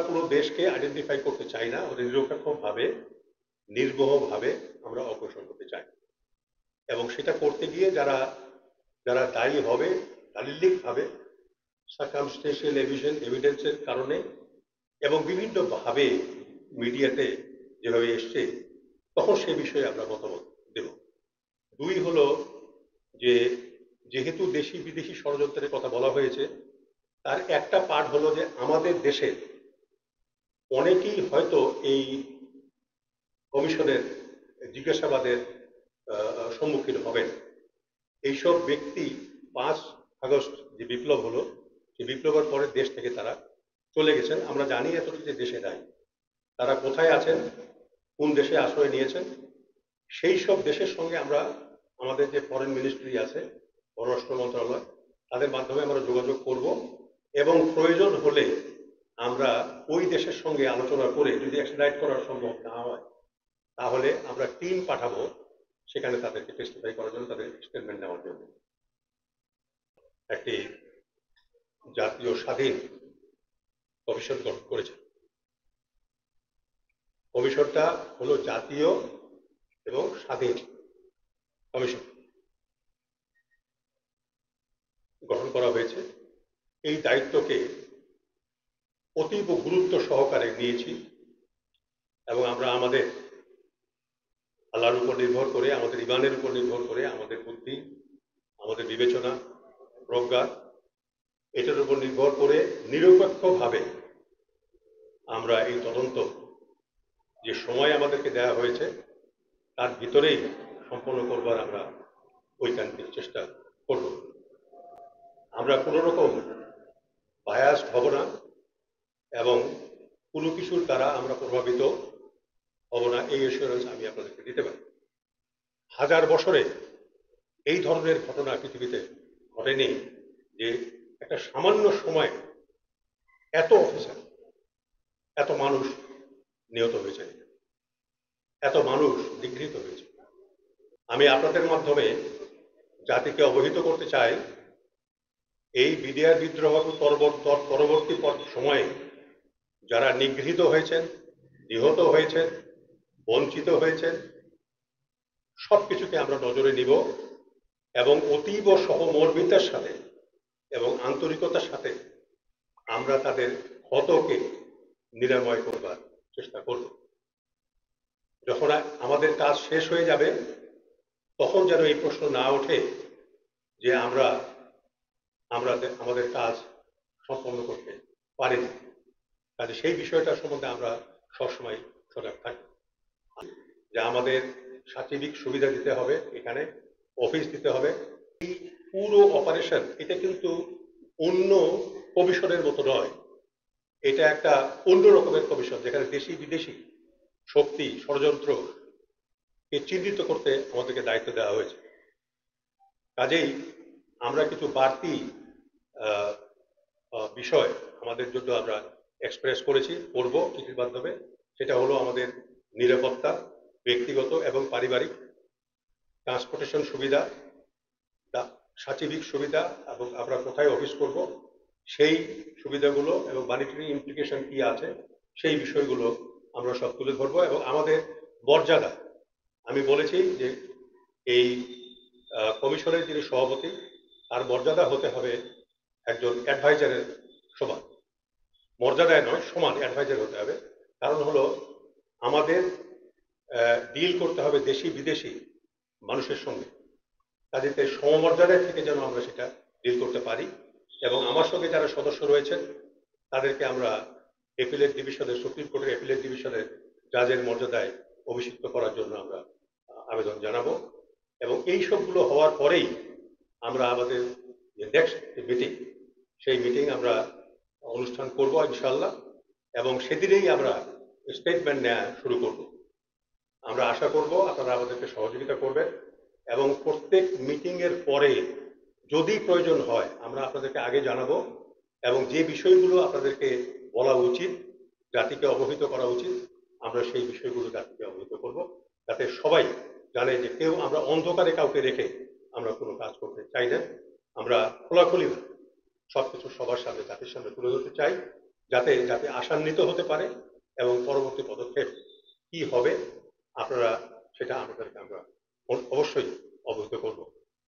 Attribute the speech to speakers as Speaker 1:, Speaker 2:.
Speaker 1: পুরো দেশকে আইডেন্টিফাই করতে চাই না, ওদের নিরপেক্ষভাবে নির্ভরভাবে আমরা অগ্রসর করতে চাই। এবং সেটা করতে গিয়ে যারা যারা দায়ী হবে দালিলিকভাবে সার্কামস্টেন্সিয়াল এভিডেন্সের কারণে এবং বিভিন্নভাবে মিডিয়াতে যেভাবে এসছে, তখন সে বিষয়ে আমরা মতামত দেব। দুই হলো যে যেহেতু দেশি বিদেশি ষড়যন্ত্রের কথা বলা হয়েছে, তার একটা পার্ট হলো যে আমাদের দেশে অনেকেই হয়তো এই কমিশনের জিজ্ঞাসাবাদের সম্মুখীন হবেন। এইসব ব্যক্তি 5 আগস্ট যে বিপ্লব হলো, সেই বিপ্লবের পরে দেশ থেকে তারা চলে গেছেন। আমরা জানি এতটুকু যে দেশে নাই, তারা কোথায় আছেন, কোন দেশে আশ্রয় নিয়েছেন, সেই সব দেশের সঙ্গে আমরা আমাদের যে ফরেন মিনিস্ট্রি আছে, পররাষ্ট্র মন্ত্রণালয়, তাদের মাধ্যমে আমরা যোগাযোগ করব এবং প্রয়োজন হলে আমরা ওই দেশের সঙ্গে আলোচনা করে যদি এক্সট্রাডিট করা সম্ভব না হয়, তাহলে আমরা টিম পাঠাবো সেখানে তাদেরকে টেস্টিফাই করার জন্য, তাদের স্টেটমেন্ট নেওয়ার জন্য। একটি জাতীয় স্বাধীন কমিশন গঠন করেছে। কমিশনটা হলো জাতীয় এবং স্বাধীন কমিশন গঠন করা হয়েছে। এই দায়িত্বকে অতীব গুরুত্ব সহকারে নিয়েছি এবং আমরা আমাদের আল্লাহর উপর নির্ভর করে, আমাদের ইমানের উপর নির্ভর করে, আমাদের বুদ্ধি, আমাদের বিবেচনা, প্রজ্ঞা, এটার উপর নির্ভর করে নিরপেক্ষভাবে আমরা এই তদন্ত যে সময় আমাদেরকে দেওয়া হয়েছে তার ভিতরেই সম্পন্ন করবার আমরা ঐকান্তিক চেষ্টা করব। আমরা কোনো রকম বায়াসড হব না এবং কোনো কিছুর দ্বারা আমরা প্রভাবিত হব না, এই অ্যাসুরেন্স আমি আপনাদেরকে দিতে পারি। 1000 বছরে এই ধরনের ঘটনা পৃথিবীতে ঘটেনি যে একটা সামান্য সময় এত অফিসার, এত মানুষ নিহত হয়েছে, এত মানুষ নিগৃহীত হয়েছে। আমি আপনাদের মাধ্যমে জাতিকে অবহিত করতে চাই, এই বিডিআর বিদ্রোহ পরবর্তী সময়ে যারা নিগৃহীত হয়েছেন, নিহত হয়েছেন, বঞ্চিত হয়েছেন, সবকিছুকে আমরা নজরে নিব এবং অতীব সহমর্মিতার সাথে এবং আন্তরিকতার সাথে আমরা তাদের ক্ষতকে নিরাময় করবার চেষ্টা করব। যখন আমাদের কাজ শেষ হয়ে যাবে, তখন যেন এই প্রশ্ন না ওঠে যে আমরা আমাদের কাজ সম্পন্ন করতে পারিনি। কাজে সেই বিষয়টা সম্বন্ধে আমরা সবসময় সজাগ থাকি যে আমাদের সার্টিফিক সুবিধা দিতে হবে, এখানে অফিস দিতে হবে। এই পুরো অপারেশন এটা কিন্তু অন্য কমিশনের মতো নয়, এটা একটা অন্য রকমের কমিশন যেখানে দেশি বিদেশি শক্তি ষড়যন্ত্রকে চিহ্নিত করতে আমাদেরকে দায়িত্ব দেওয়া হয়েছে। কাজেই আমরা কিছু বাড়তি বিষয় আমাদের জন্য আমরা এক্সপ্রেস করেছি, করব চিঠির মাধ্যমে। সেটা হলো আমাদের নিরাপত্তা, ব্যক্তিগত এবং পারিবারিক, ট্রান্সপোর্টেশন সুবিধা, সার্টিফিক সুবিধা এবং আমরা কোথায় অফিস করব সেই সুবিধাগুলো এবং মনিটারি ইমপ্লিকেশন কি আছে সেই বিষয়গুলো আমরা সব তুলে ধরবো। এবং আমাদের মর্যাদা, আমি বলেছি যে এই কমিশনের যিনি সভাপতি, তার মর্যাদা হতে হবে একজন অ্যাডভাইজারের সমান, মর্যাদায় নয় সমান অ্যাডভাইজার হতে হবে। কারণ হলো আমাদের ডিল করতে হবে দেশি বিদেশি মানুষের সঙ্গে, কাজেতে সমমর্যাদায় থেকে যেন আমরা সেটা ডিল করতে পারি। এবং আমার সঙ্গে যারা সদস্য রয়েছেন তাদেরকে আমরা অ্যাপিলেট ডিভিশনের, সুপ্রিম কোর্টের অ্যাপিলেট ডিভিশনের জাজের মর্যাদায় অভিষিক্ত করার জন্য আমরা আবেদন জানাবো। এবং এই সবগুলো হওয়ার পরেই আমরা আমাদের যে নেক্সট মিটিং, সেই মিটিং আমরা অনুষ্ঠান করব ইনশাল্লাহ, এবং সেদিনেই আমরা স্টেটমেন্ট নেওয়া শুরু করব। আমরা আশা করব আপনারা আমাদেরকে সহযোগিতা করবেন এবং প্রত্যেক মিটিংয়ের পরে যদি প্রয়োজন হয় আমরা আপনাদেরকে আগে জানাবো এবং যে বিষয়গুলো আপনাদেরকে বলা উচিত, জাতিকে অবহিত করা উচিত, আমরা সেই বিষয়গুলো জাতিকে অবহিত করব, যাতে সবাই জানে যে কেউ আমরা অন্ধকারে কাউকে রেখে আমরা কোনো কাজ করতে চাই না। আমরা খোলাখুলি সবকিছু সবার সামনে, জাতির সামনে তুলে ধরতে চাই যাতে যাতে আশান্বিত হতে পারে এবং পরবর্তী পদক্ষেপ কি হবে আপনারা সেটা আমাদেরকে আমরা অবশ্যই